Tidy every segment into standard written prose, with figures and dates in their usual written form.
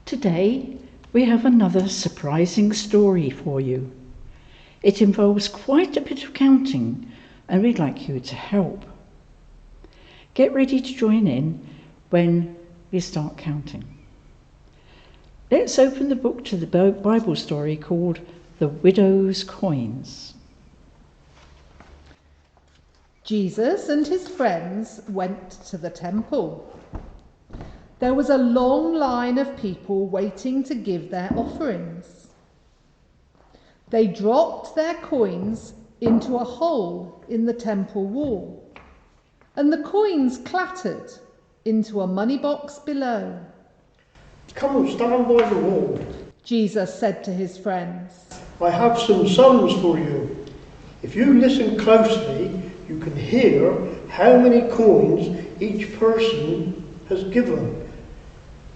Today we have another surprising story for you. It involves quite a bit of counting and we'd like you to help. Get ready to join in when we start counting. Let's open the book to the Bible story called The Widow's Coins. Jesus and his friends went to the temple. There was a long line of people waiting to give their offerings. They dropped their coins into a hole in the temple wall, and the coins clattered into a money box below. Come and stand by the wall. Jesus said to his friends, I have some sums for you. If you listen closely, you can hear how many coins each person has given.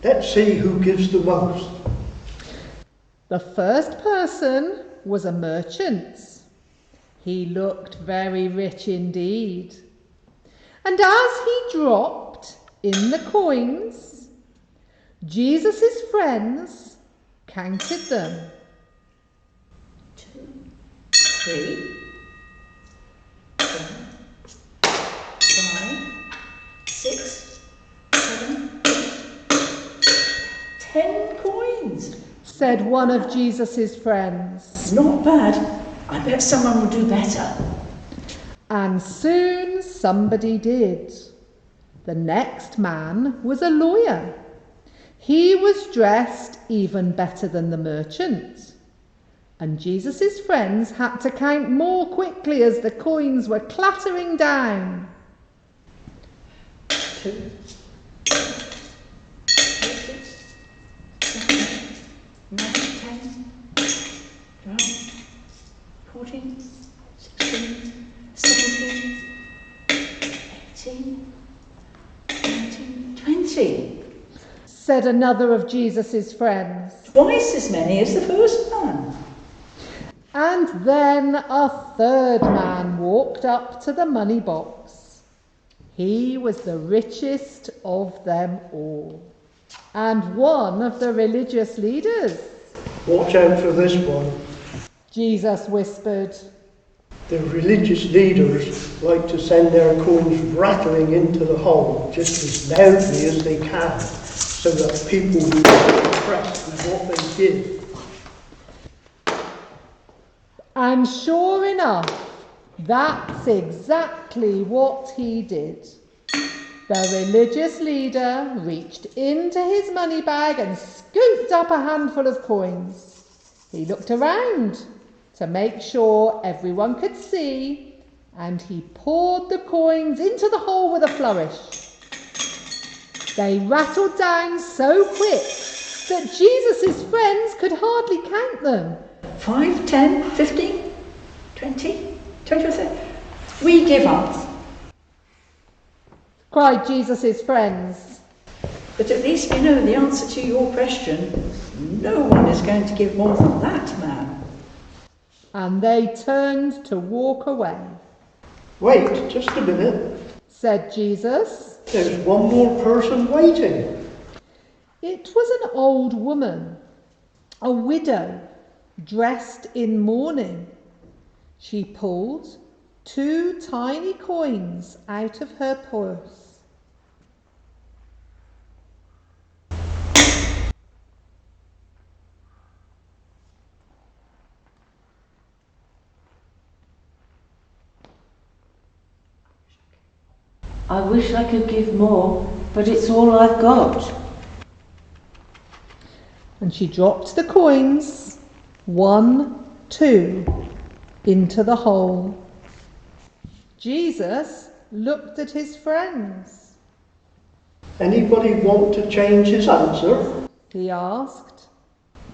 Let's see who gives the most. The first person was a merchant. He looked very rich indeed. And as he dropped in the coins, Jesus' friends counted them. 2, 3, 4, 5, 6, 7, 10 coins. Said one of Jesus' friends. Not bad. I bet someone will do better. And soon somebody did. The next man was a lawyer. He was dressed even better than the merchant. And Jesus' friends had to count more quickly as the coins were clattering down. 2, 6, 7, 9, 10, 12, 14, 16, 17, 18, 19, 20. Said another of Jesus' friends. Twice as many as the first man. And then a third man walked up to the money box. He was the richest of them all, and one of the religious leaders. Watch out for this one. Jesus whispered. The religious leaders like to send their coins rattling into the hole just as loudly as they can, so that people will be impressed with what they give. And sure enough, that's exactly what he did. The religious leader reached into his money bag and scooped up a handful of coins. He looked around to make sure everyone could see, and he poured the coins into the hole with a flourish. They rattled down so quick that Jesus' friends could hardly count them. 5, 10, 15, 20, 20%. We give up. Cried Jesus' friends. But at least we know the answer to your question. No one is going to give more than that man. And they turned to walk away. Wait, just a minute. Said Jesus. There's one more person waiting. It was an old woman, a widow, dressed in mourning. She pulled 2 tiny coins out of her purse. I wish I could give more, but it's all I've got. And she dropped the coins, 1, 2, into the hole. Jesus looked at his friends. Anybody want to change his answer? He asked.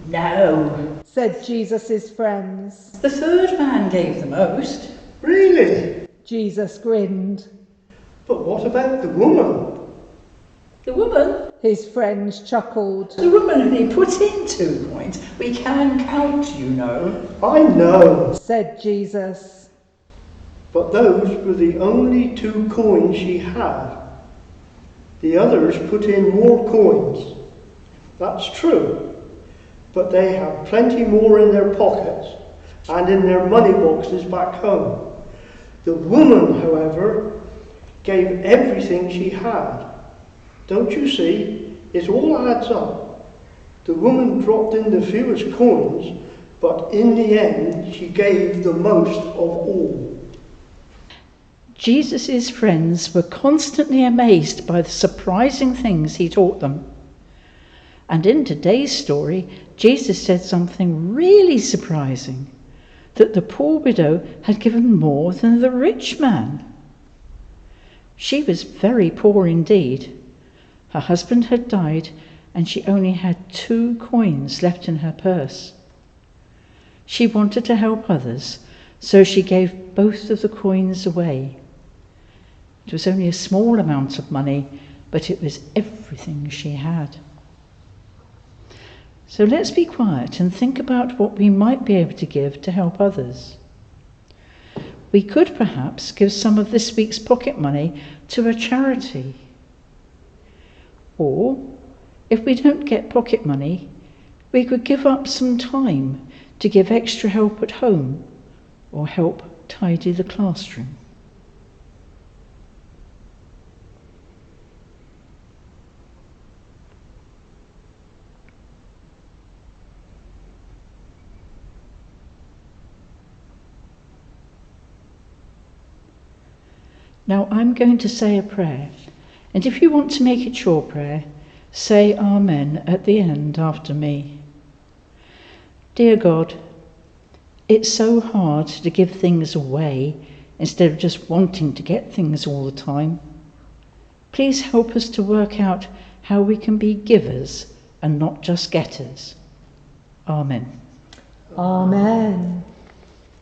No. Said Jesus' friends. The third man gave the most. Really? Jesus grinned. But what about the woman? The woman? His friends chuckled. The woman only put in 2 coins. We can count, you know. I know. Said Jesus. But those were the only 2 coins she had. The others put in more coins. That's true. But they have plenty more in their pockets and in their money boxes back home. The woman, however, gave everything she had. Don't you see? It all adds up. The woman dropped in the fewest coins, but in the end she gave the most of all. Jesus' friends were constantly amazed by the surprising things he taught them. And in today's story, Jesus said something really surprising, that the poor widow had given more than the rich man. She was very poor indeed. Her husband had died, and she only had 2 coins left in her purse. She wanted to help others, so she gave both of the coins away. It was only a small amount of money, but it was everything she had. So let's be quiet and think about what we might be able to give to help others. We could perhaps give some of this week's pocket money to a charity. Or, if we don't get pocket money, we could give up some time to give extra help at home or help tidy the classroom. Now I'm going to say a prayer, and if you want to make it your prayer, say Amen at the end after me. Dear God, it's so hard to give things away instead of just wanting to get things all the time. Please help us to work out how we can be givers and not just getters. Amen. Amen.